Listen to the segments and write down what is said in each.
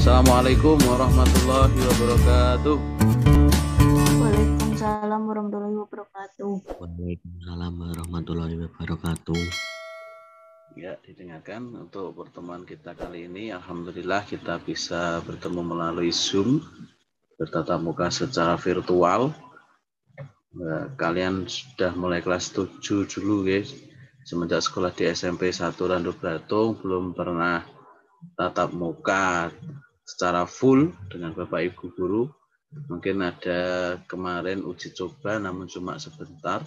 Assalamualaikum warahmatullahi wabarakatuh. Waalaikumsalam warahmatullahi wabarakatuh. Waalaikumsalam warahmatullahi wabarakatuh. Ya, didengarkan untuk pertemuan kita kali ini. Alhamdulillah kita bisa bertemu melalui Zoom, bertatap muka secara virtual. Kalian sudah mulai kelas 7 dulu, guys. Semenjak sekolah di SMP 1 Randu Bratung belum pernah tatap muka secara full dengan Bapak Ibu guru. Mungkin ada kemarin uji coba namun cuma sebentar.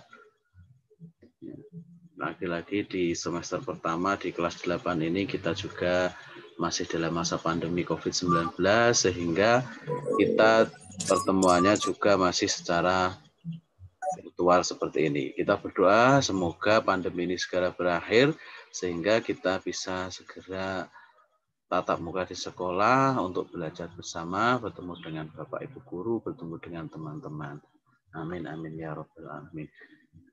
Lagi-lagi di semester pertama di kelas 8 ini kita juga masih dalam masa pandemi COVID-19 sehingga kita pertemuannya juga masih secara virtual seperti ini. Kita berdoa semoga pandemi ini segera berakhir sehingga kita bisa segera tatap muka di sekolah untuk belajar bersama, bertemu dengan Bapak Ibu guru, bertemu dengan teman-teman. Amin amin ya rabbal alamin.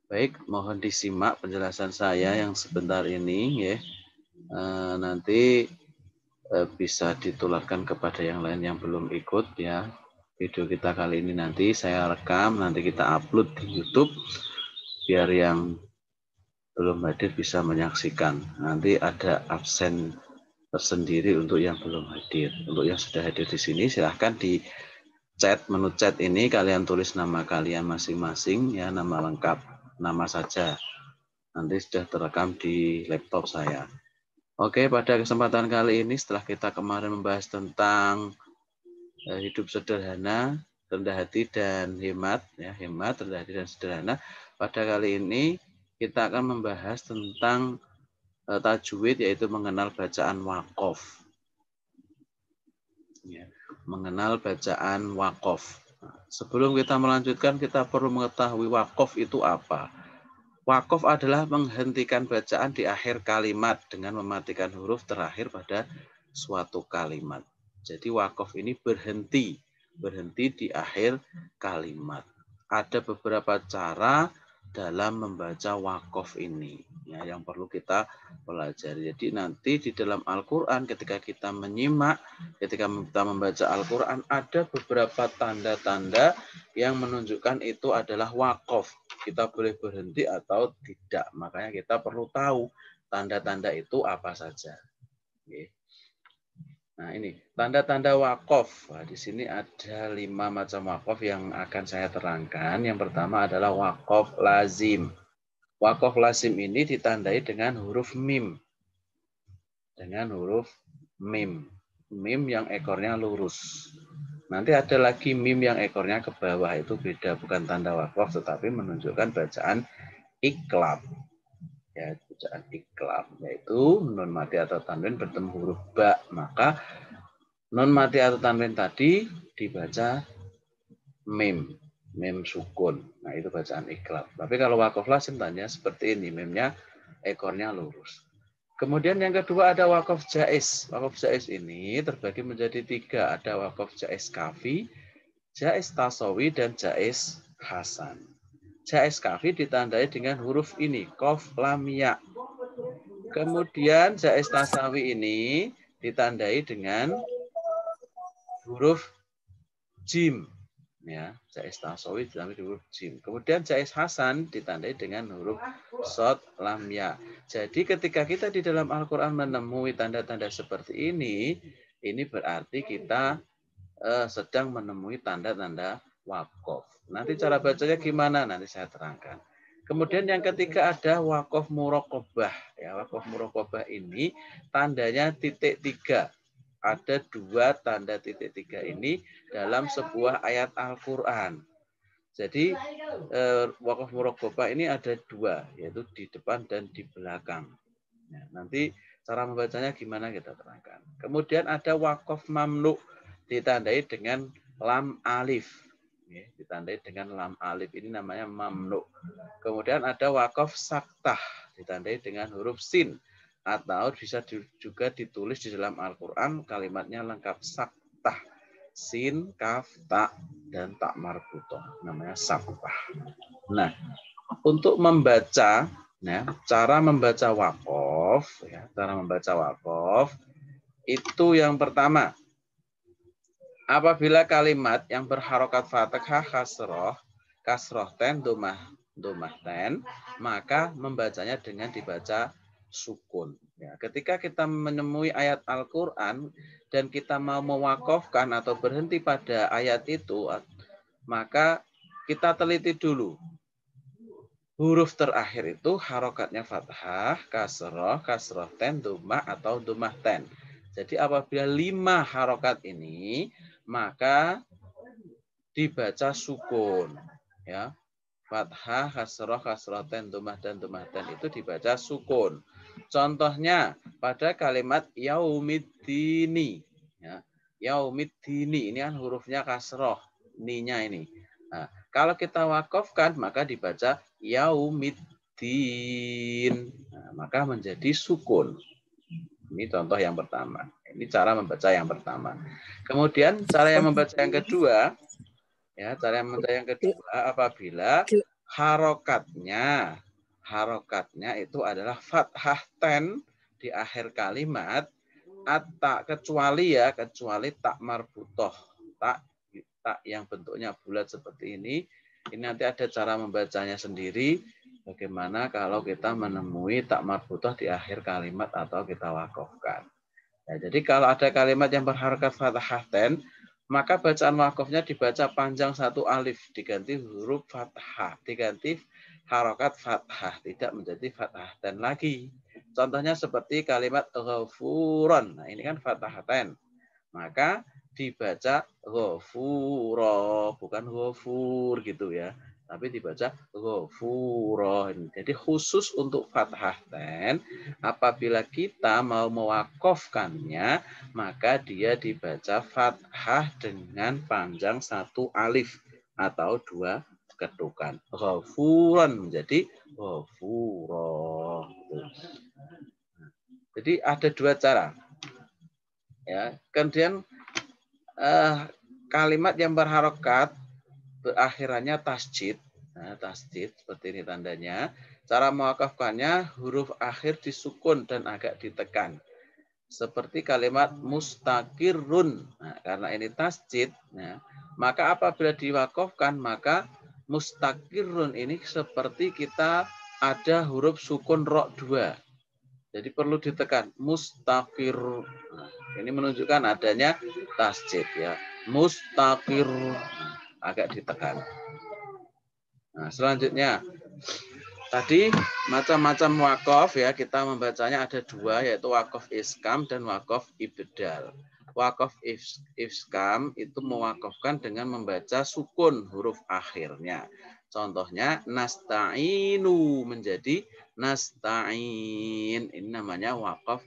Baik, mohon disimak penjelasan saya yang sebentar ini ya. Nanti bisa ditularkan kepada yang lain yang belum ikut ya. Video kita kali ini nanti saya rekam, nanti kita upload di YouTube biar yang belum hadir bisa menyaksikan. Nanti ada absen tersendiri untuk yang belum hadir. Untuk yang sudah hadir di sini silahkan di chat, menu chat ini kalian tulis nama kalian masing-masing ya, nama lengkap, nama saja. Nanti sudah terekam di laptop saya. Oke, pada kesempatan kali ini setelah kita kemarin membahas tentang hidup sederhana, rendah hati dan hemat, ya, hemat, rendah hati dan sederhana. Pada kali ini kita akan membahas tentang tajwid, yaitu mengenal bacaan waqaf. Ya, mengenal bacaan waqaf. Nah, sebelum kita melanjutkan, kita perlu mengetahui waqaf itu apa. Waqaf adalah menghentikan bacaan di akhir kalimat dengan mematikan huruf terakhir pada suatu kalimat. Jadi waqaf ini berhenti di akhir kalimat. Ada beberapa cara dalam membaca waqaf ini ya, yang perlu kita pelajari. Jadi nanti di dalam Al-Quran ketika kita menyimak, ketika kita membaca Al-Quran ada beberapa tanda-tanda yang menunjukkan itu adalah waqaf. Kita boleh berhenti atau tidak. Makanya kita perlu tahu tanda-tanda itu apa saja. Oke. Nah ini tanda-tanda waqaf. Nah, di sini ada 5 macam waqaf yang akan saya terangkan. Yang pertama adalah waqaf lazim. Waqaf lazim ini ditandai dengan huruf mim. Dengan huruf mim. Mim yang ekornya lurus. Nanti ada lagi mim yang ekornya ke bawah, itu beda, bukan tanda waqaf tetapi menunjukkan bacaan iqlab. Ya, bacaan iqlab yaitu nun mati atau tanwin bertemu huruf ba, maka nun mati atau tanwin tadi dibaca mim, mim sukun. Nah, itu bacaan iqlab. Tapi kalau waqaf lazim tanya seperti ini, mimnya ekornya lurus. Kemudian yang kedua ada waqaf jaiz. Waqaf jaiz ini terbagi menjadi 3. Ada waqaf jaiz kafi, jaiz tasawi, dan jaiz hasan. Jaiz kafi ditandai dengan huruf ini, qaf lam ya. Kemudian jaiz tasawi ini ditandai dengan huruf jim. Ya, jaiz tasawi ditandai dengan huruf jim. Kemudian jaiz hasan ditandai dengan huruf shad lam ya. Jadi ketika kita di dalam Al-Quran menemui tanda-tanda seperti ini berarti kita sedang menemui tanda-tanda waqaf. Nanti cara bacanya gimana? Nanti saya terangkan. Kemudian yang ketiga ada waqaf muraqabah. Ya, waqaf muraqabah ini tandanya titik 3. Ada 2 tanda titik 3 ini dalam sebuah ayat Al-Quran. Jadi waqaf muraqabah ini ada 2, yaitu di depan dan di belakang. Ya, nanti cara membacanya gimana kita terangkan. Kemudian ada waqaf mamnu ditandai dengan lam alif. Ya, ditandai dengan lam alif, ini namanya mamnu. Kemudian ada waqaf saktah ditandai dengan huruf sin, atau bisa juga ditulis di dalam Al-Quran kalimatnya lengkap saktah, sin, kaf, ta, dan tak marbutoh, namanya saktah. Nah, untuk membaca, ya, cara membaca waqaf, ya, cara membaca waqaf itu yang pertama Apabila kalimat yang berharokat fathah kasroh ten, domah ten, maka membacanya dengan dibaca sukun. Ya, ketika kita menemui ayat Al-Quran dan kita mau mewakofkan atau berhenti pada ayat itu, maka kita teliti dulu. Huruf terakhir itu harokatnya fathah, kasroh ten, domah atau domah ten. Jadi apabila 5 harokat ini, maka dibaca sukun, ya. Fathah, kasroh ten, domah dan domah ten itu dibaca sukun. Contohnya pada kalimat yaumiddini, ya. Yaumiddini ini kan hurufnya kasroh, ni-nya ini. Nah, kalau kita wakofkan maka dibaca yaumiddin. Nah, maka menjadi sukun. Ini contoh yang pertama. Ini cara membaca yang pertama. Kemudian cara yang membaca yang kedua, ya, cara yang membaca yang kedua apabila harokatnya itu adalah fathah ten di akhir kalimat, kecuali tak marbutoh, tak yang bentuknya bulat seperti ini. Ini nanti ada cara membacanya sendiri. Bagaimana kalau kita menemui tak marbutoh di akhir kalimat atau kita wakofkan. Ya, jadi kalau ada kalimat yang berharokat fathah ten, maka bacaan wakofnya dibaca panjang satu alif, diganti huruf fathah, diganti harokat fathah, tidak menjadi fathah ten lagi. Contohnya seperti kalimat ghafuron. Nah, ini kan fathah ten. Maka dibaca ghafuro, bukan ghafur gitu ya. Tapi dibaca ghafuro. Jadi khusus untuk fathah ten, apabila kita mau mewakofkannya, maka dia dibaca fathah dengan panjang satu alif atau 2 ketukan. Ghafuron menjadi ghafuro. Jadi ada 2 cara. Ya, kemudian kalimat yang berharokat berakhirannya tasjid. Nah, tasjid seperti ini tandanya. Cara mewakafkannya huruf akhir disukun dan agak ditekan. Seperti kalimat mustaqirrun. Nah, karena ini tasjid, nah, maka apabila diwakafkan maka mustaqirrun ini seperti kita ada huruf sukun ro 2. Jadi perlu ditekan mustaqir. Nah, ini menunjukkan adanya tasjid ya. Mustaqir, agak ditekan. Nah, selanjutnya tadi macam-macam wakof ya, kita membacanya ada 2 yaitu wakof iskam dan wakof ibdal. Wakof iskam itu mewakofkan dengan membaca sukun huruf akhirnya. Contohnya nasta'inu menjadi nasta'in. Ini namanya wakof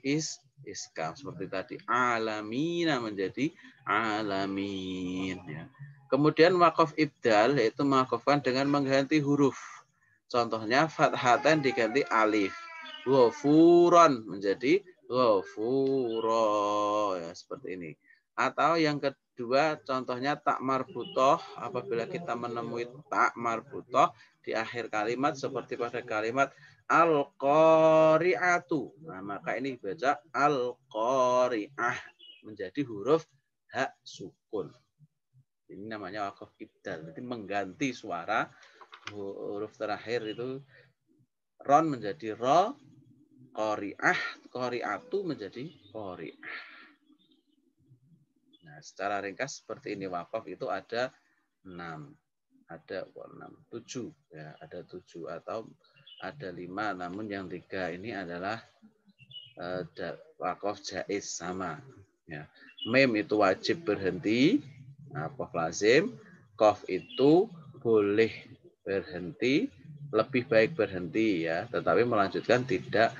iskam. Seperti tadi alamina menjadi alamin. Ya. Kemudian wakof ibdal yaitu mewakofkan dengan mengganti huruf. Contohnya fathatan diganti alif. Ghafuron menjadi ghafuro. Ya, seperti ini. Atau yang kedua contohnya tak marbutoh. Apabila kita menemui tak marbutoh di akhir kalimat seperti pada kalimat al-qari'atu. Nah, maka ini baca al-qari'ah menjadi huruf hak sukun. Ini namanya wakof ibdal. Jadi mengganti suara huruf terakhir itu ron menjadi ro, qari'atu menjadi qari'ah. Nah, secara ringkas seperti ini wakof itu ada 6. Ada 7 ya, ada 7 atau ada 5, namun yang 3 ini adalah wakof jaiz sama ya. Mim itu wajib berhenti, wakof lazim, qaf itu boleh berhenti, lebih baik berhenti ya, tetapi melanjutkan tidak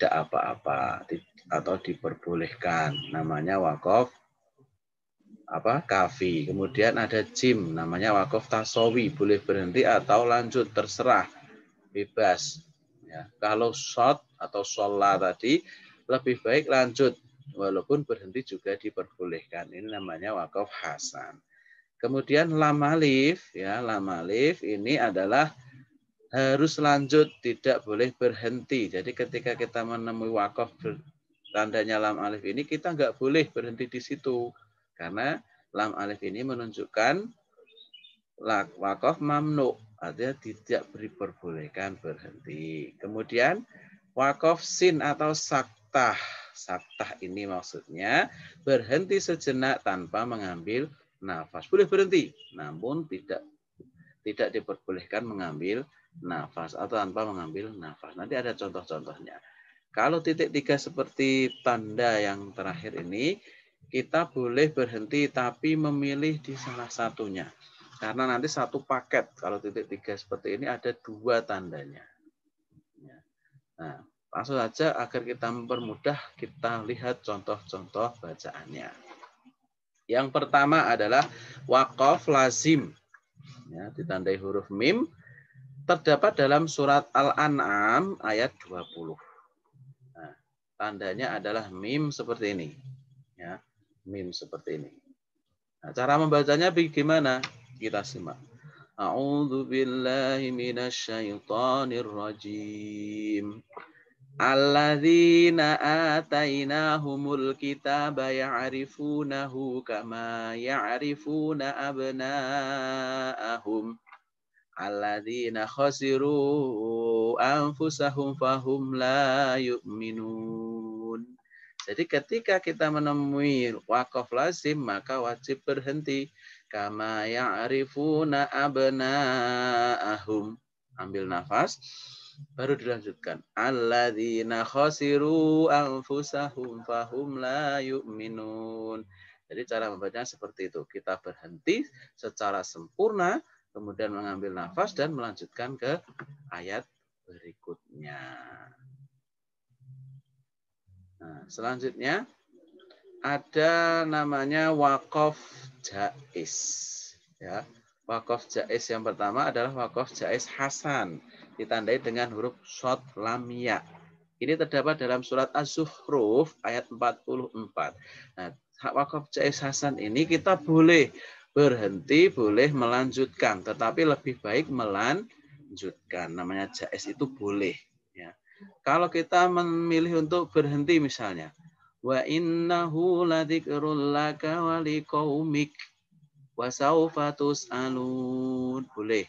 apa-apa atau diperbolehkan, namanya wakof kafi. Kemudian ada jim, namanya wakof tasawi, boleh berhenti atau lanjut terserah, bebas ya. Kalau shot atau sholat tadi lebih baik lanjut, walaupun berhenti juga diperbolehkan. Ini namanya wakof hasan. Kemudian lam alif ya, lam alif ini adalah harus lanjut, tidak boleh berhenti. Jadi ketika kita menemui wakof tandanya lam alif ini kita nggak boleh berhenti di situ. Karena lam alif ini menunjukkan waqaf mamnu, artinya tidak diperbolehkan berhenti. Kemudian waqaf sin atau saktah. Saktah ini maksudnya berhenti sejenak tanpa mengambil nafas. Boleh berhenti, namun tidak diperbolehkan mengambil nafas atau tanpa mengambil nafas. Nanti ada contoh-contohnya. Kalau titik 3 seperti tanda yang terakhir ini, kita boleh berhenti tapi memilih di salah satunya. Karena nanti satu paket, kalau titik 3 seperti ini ada 2 tandanya. Nah, langsung saja agar kita mempermudah, kita lihat contoh-contoh bacaannya. Yang pertama adalah waqaf lazim. Ya, ditandai huruf mim, terdapat dalam surat Al-An'am ayat 20. Nah, tandanya adalah mim seperti ini. Ya, mim seperti ini. Nah, cara membacanya bagaimana? Kita simak. A'udzu billahi minasyaitonir rajim. Alladzina atainahumul kitaba ya'rifunahu kama ya'rifuna abna'ahum. Alladzina khasiru anfusahum fahum la yu'minun. Jadi ketika kita menemui waqaf lazim maka wajib berhenti. Kama ya'rifuna abna'ahum. Ambil nafas. Baru dilanjutkan. Alladzina khasiru anfusahum fahum la yu'minun. Jadi cara membacanya seperti itu. Kita berhenti secara sempurna, kemudian mengambil nafas dan melanjutkan ke ayat berikutnya. Nah, selanjutnya ada namanya waqaf jaiz. Ya, waqaf jaiz yang pertama adalah waqaf jaiz hasan, ditandai dengan huruf shad lam ya. Ini terdapat dalam surat Az-Zukhruf ayat 44. Nah, waqaf jaiz hasan ini kita boleh berhenti, boleh melanjutkan, tetapi lebih baik melanjutkan. Namanya jaiz itu boleh. Ya. Kalau kita memilih untuk berhenti misalnya, wa innahu ladzikrul laka wa liqaumik wa saufa tus'alun, boleh.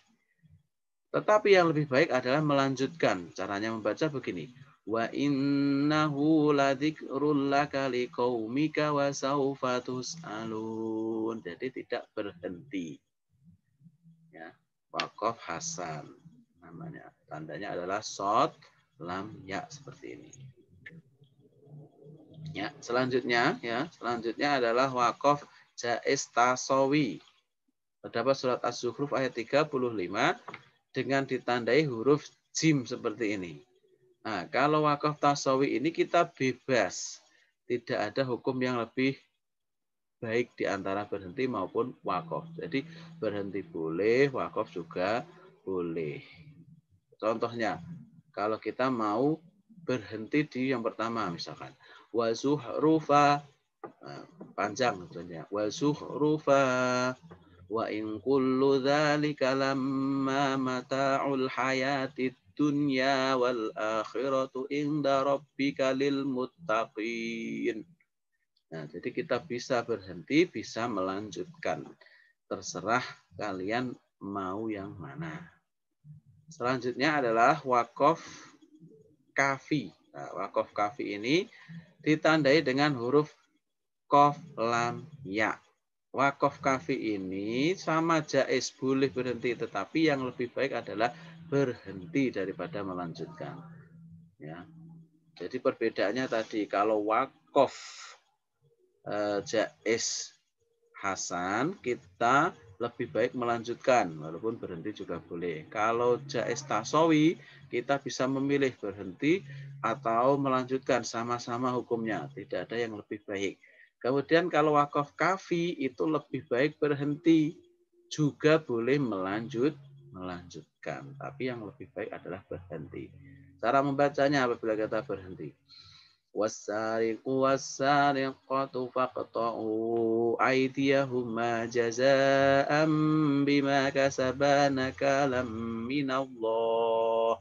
Tetapi yang lebih baik adalah melanjutkan. Caranya membaca begini. Wa innahu ladzikrul laka liqaumika wa saufa tus'alun. Jadi tidak berhenti. Ya, waqaf hasan namanya. Tandanya adalah shad lam ya seperti ini. Ya, selanjutnya adalah waqaf jaiz tasawi. Terdapat surat Az-Zukhruf ayat 35 dengan ditandai huruf jim seperti ini. Nah, kalau waqaf tasawi ini kita bebas. Tidak ada hukum yang lebih baik di antara berhenti maupun waqaf. Jadi berhenti boleh, waqaf juga boleh. Contohnya, kalau kita mau berhenti di yang pertama misalkan wa zuhrufa, panjang tentunya, wa zuhrufa wa in kullu dzalika lamma mata'ul hayatid dunya wal akhiratu inda rabbika lil muttaqin. Nah, jadi kita bisa berhenti, bisa melanjutkan. Terserah kalian mau yang mana. Selanjutnya adalah waqaf kafi. Nah, waqaf kafi ini ditandai dengan huruf qaf lam ya. Waqaf kafi ini sama jaiz, boleh berhenti, tetapi yang lebih baik adalah berhenti daripada melanjutkan. Ya. Jadi perbedaannya tadi, kalau waqaf jaiz hasan kita lebih baik melanjutkan, walaupun berhenti juga boleh. Kalau jaiz tasawi kita bisa memilih berhenti atau melanjutkan, sama-sama hukumnya, tidak ada yang lebih baik. Kemudian kalau waqaf kafi itu lebih baik berhenti, juga boleh melanjutkan, tapi yang lebih baik adalah berhenti. Cara membacanya apabila kita berhenti. Wassariqu wassariqatu faqta'u aydiyahuma jazaa'an bima kasaba nakalam minallah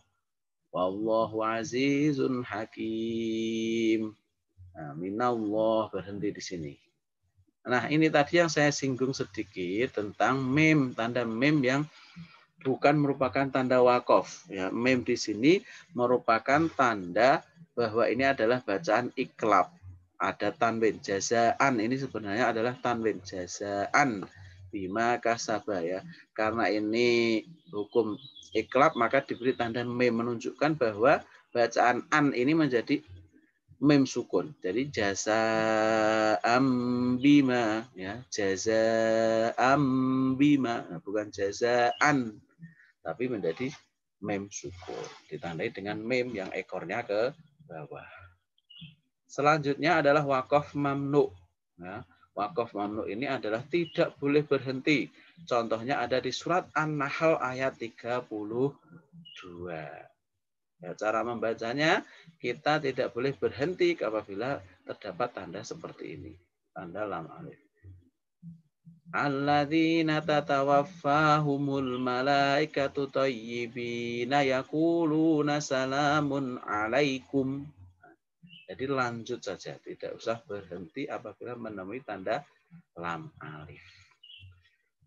wallahu azizun hakim. Nah, minallah berhenti di sini. Nah, ini tadi yang saya singgung sedikit tentang mem, tanda mem yang bukan merupakan tanda wakof. Ya, mem di sini merupakan tanda bahwa ini adalah bacaan iklab. Ada tanwin jazaan, ini sebenarnya adalah tanwin jazaan bima kasaba ya. Karena ini hukum iklab maka diberi tanda mem menunjukkan bahwa bacaan an ini menjadi mem sukun. Jadi jasa ambima ya, jaza ambima, nah, bukan jazaan tapi menjadi mem sukun. Ditandai dengan mem yang ekornya ke bawah. Selanjutnya adalah wakof mamnu. Ya, wakof mamnu ini adalah tidak boleh berhenti. Contohnya ada di surat An-Nahl ayat 32. Ya, cara membacanya, kita tidak boleh berhenti apabila terdapat tanda seperti ini. Tanda lam alif. Alladzina tatawaffahumul malaikatu thayyibina yaquluna salamun alaikum. Jadi lanjut saja, tidak usah berhenti apabila menemui tanda lam alif.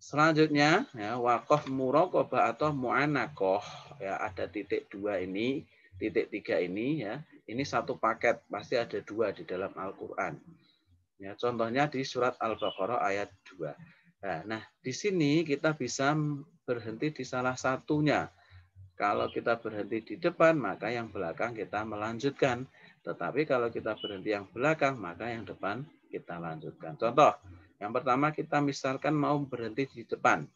Selanjutnya ya, wakof muraqabah atau mu'anakoh ya, ada titik 2 ini, titik 3 ini ya. Ini satu paket, pasti ada 2 di dalam Al-Qur'an. Ya, contohnya di surat Al-Baqarah ayat 2. Nah, di sini kita bisa berhenti di salah satunya. Kalau kita berhenti di depan, maka yang belakang kita melanjutkan. Tetapi kalau kita berhenti yang belakang, maka yang depan kita lanjutkan. Contoh, yang pertama kita misalkan mau berhenti di depan.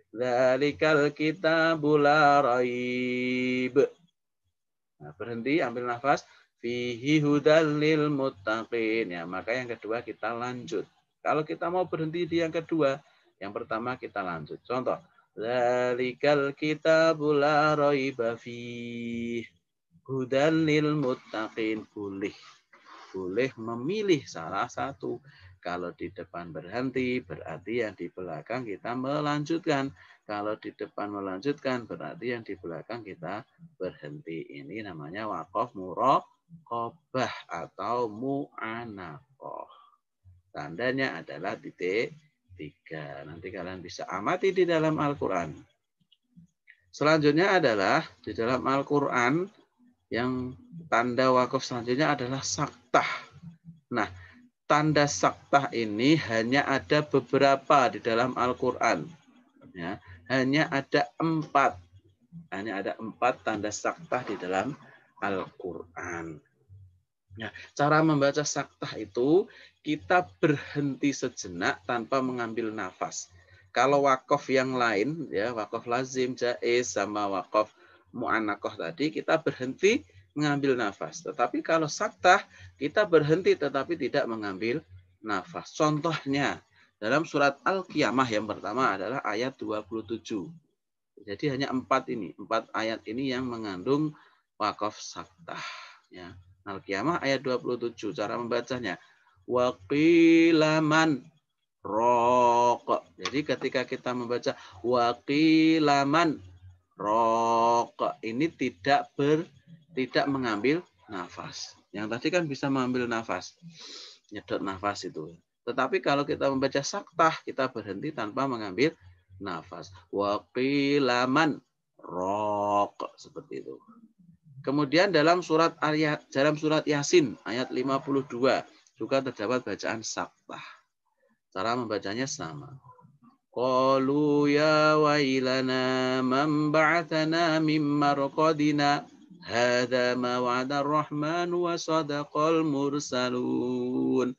Dzalikal kitabul la raib. Nah, berhenti, ambil nafas. Fihi hudal lil muttaqin. Ya, maka yang kedua kita lanjut. Kalau kita mau berhenti di yang kedua, yang pertama kita lanjut. Contoh, dzalikal kitabul la raiba fihi hudal lil muttaqin. Boleh memilih salah satu. Kalau di depan berhenti, berarti yang di belakang kita melanjutkan. Kalau di depan melanjutkan, berarti yang di belakang kita berhenti. Ini namanya wakof muraqabah atau mu'anakoh. Tandanya adalah titik 3. Nanti kalian bisa amati di dalam Al-Quran. Selanjutnya adalah di dalam Al-Quran yang tanda wakaf selanjutnya adalah saktah. Nah, tanda saktah ini hanya ada beberapa di dalam Al-Quran. Ya, hanya ada 4. Hanya ada 4 tanda saktah di dalam Al-Quran. Nah, cara membaca saktah itu kita berhenti sejenak tanpa mengambil nafas. Kalau wakaf yang lain, ya wakaf lazim, jaiz, sama wakaf mu'anakoh tadi, kita berhenti mengambil nafas. Tetapi kalau saktah, kita berhenti tetapi tidak mengambil nafas. Contohnya, dalam surat Al-Qiyamah yang pertama adalah ayat 27. Jadi hanya 4 ini, 4 ayat ini yang mengandung wakaf saktah. Ya. Al-Qiyamah ayat 27, cara membacanya. Waqilaman rok. Jadi ketika kita membaca waqilaman rok, ini tidak mengambil nafas. Yang tadi kan bisa mengambil nafas. Nyedot nafas itu. Tetapi kalau kita membaca saktah, kita berhenti tanpa mengambil nafas. Waqilaman rok, seperti itu. Kemudian dalam surat Yasin ayat 52 juga terdapat bacaan saktah. Cara membacanya sama. Qalu ya wailana man ba'athana min marqadina hadza ma wa'ada ar-rahman wa sadaqal mursalun.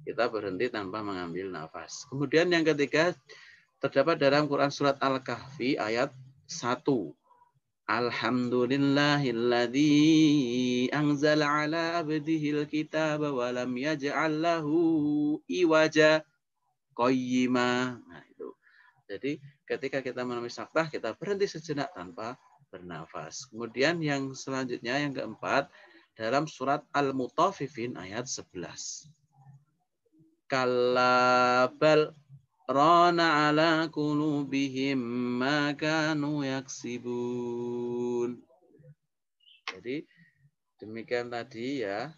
Kita berhenti tanpa mengambil nafas. Kemudian yang ketiga terdapat dalam Quran surat Al-Kahfi ayat 1. Alhamdulillahilladzi anzala ala abdihil kitaba wa lam yaj'al lahu iwaja qayyima. Nah, itu. Jadi ketika kita menemui saktah, kita berhenti sejenak tanpa bernafas. Kemudian yang selanjutnya yang keempat dalam surat Al-Mutaffifin ayat 11. Kallabal rana ala qulubihim ma kanu yaksibun. Jadi demikian tadi ya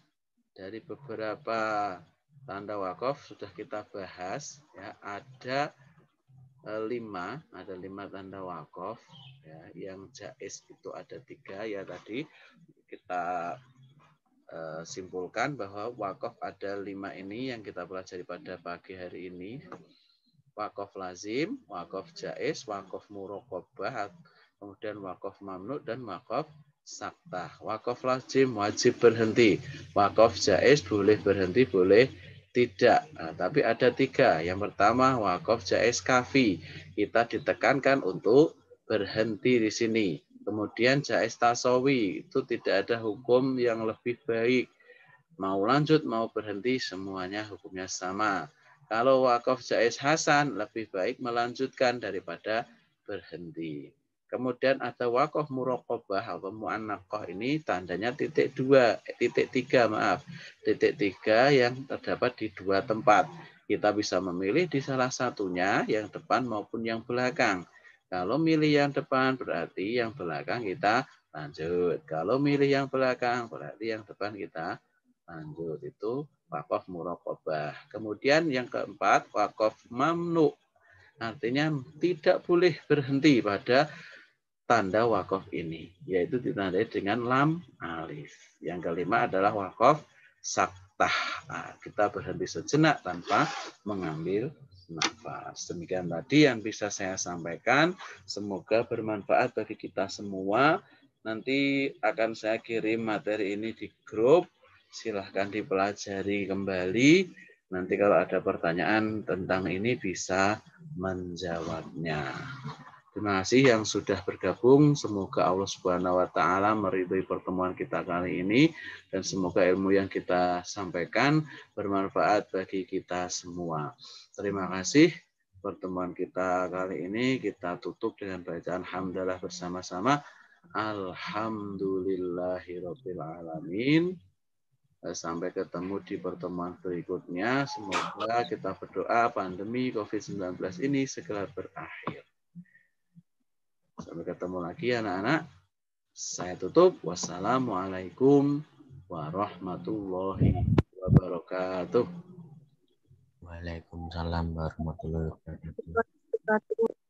dari beberapa Tanda wakaf sudah kita bahas, ya. Ada 5 tanda wakaf, ya. Yang jaiz itu ada 3, ya. Tadi kita simpulkan bahwa wakaf ada 5 ini yang kita pelajari pada pagi hari ini. Wakaf lazim, wakaf jaiz, wakaf muraqabah, kemudian wakaf mamnu dan wakaf saktah. Wakaf lazim wajib berhenti. Wakaf jaiz boleh berhenti, boleh tidak. Nah, tapi ada 3. Yang pertama wakaf jaiz kafi. Kita ditekankan untuk berhenti di sini. Kemudian jaiz tasawi, itu tidak ada hukum yang lebih baik. Mau lanjut, mau berhenti, semuanya hukumnya sama. Kalau wakaf jaiz hasan, lebih baik melanjutkan daripada berhenti. Kemudian ada wakaf muraqabah atau mu'annaqah, ini tandanya titik 3, maaf. Titik 3 yang terdapat di 2 tempat. Kita bisa memilih di salah satunya, yang depan maupun yang belakang. Kalau milih yang depan berarti yang belakang kita lanjut. Kalau milih yang belakang berarti yang depan kita lanjut. Itu wakaf muraqabah. Kemudian yang keempat wakaf mamnu. Artinya tidak boleh berhenti pada tanda wakaf ini, yaitu ditandai dengan lam alif. Yang kelima adalah wakaf saktah. Nah, kita berhenti sejenak tanpa mengambil nafas. Demikian tadi yang bisa saya sampaikan. Semoga bermanfaat bagi kita semua. Nanti akan saya kirim materi ini di grup. Silahkan dipelajari kembali. Nanti kalau ada pertanyaan tentang ini bisa menjawabnya. Terima kasih yang sudah bergabung. Semoga Allah Subhanahu wa taala meridhai pertemuan kita kali ini dan semoga ilmu yang kita sampaikan bermanfaat bagi kita semua. Terima kasih. Pertemuan kita kali ini kita tutup dengan bacaan hamdalah bersama-sama. Alhamdulillahirabbil alamin. Sampai ketemu di pertemuan berikutnya. Semoga kita berdoa pandemi COVID-19 ini segera berakhir. Sampai ketemu lagi anak-anak. Saya tutup. Wassalamualaikum warahmatullahi wabarakatuh. Waalaikumsalam warahmatullahi wabarakatuh. Wabarakatuh.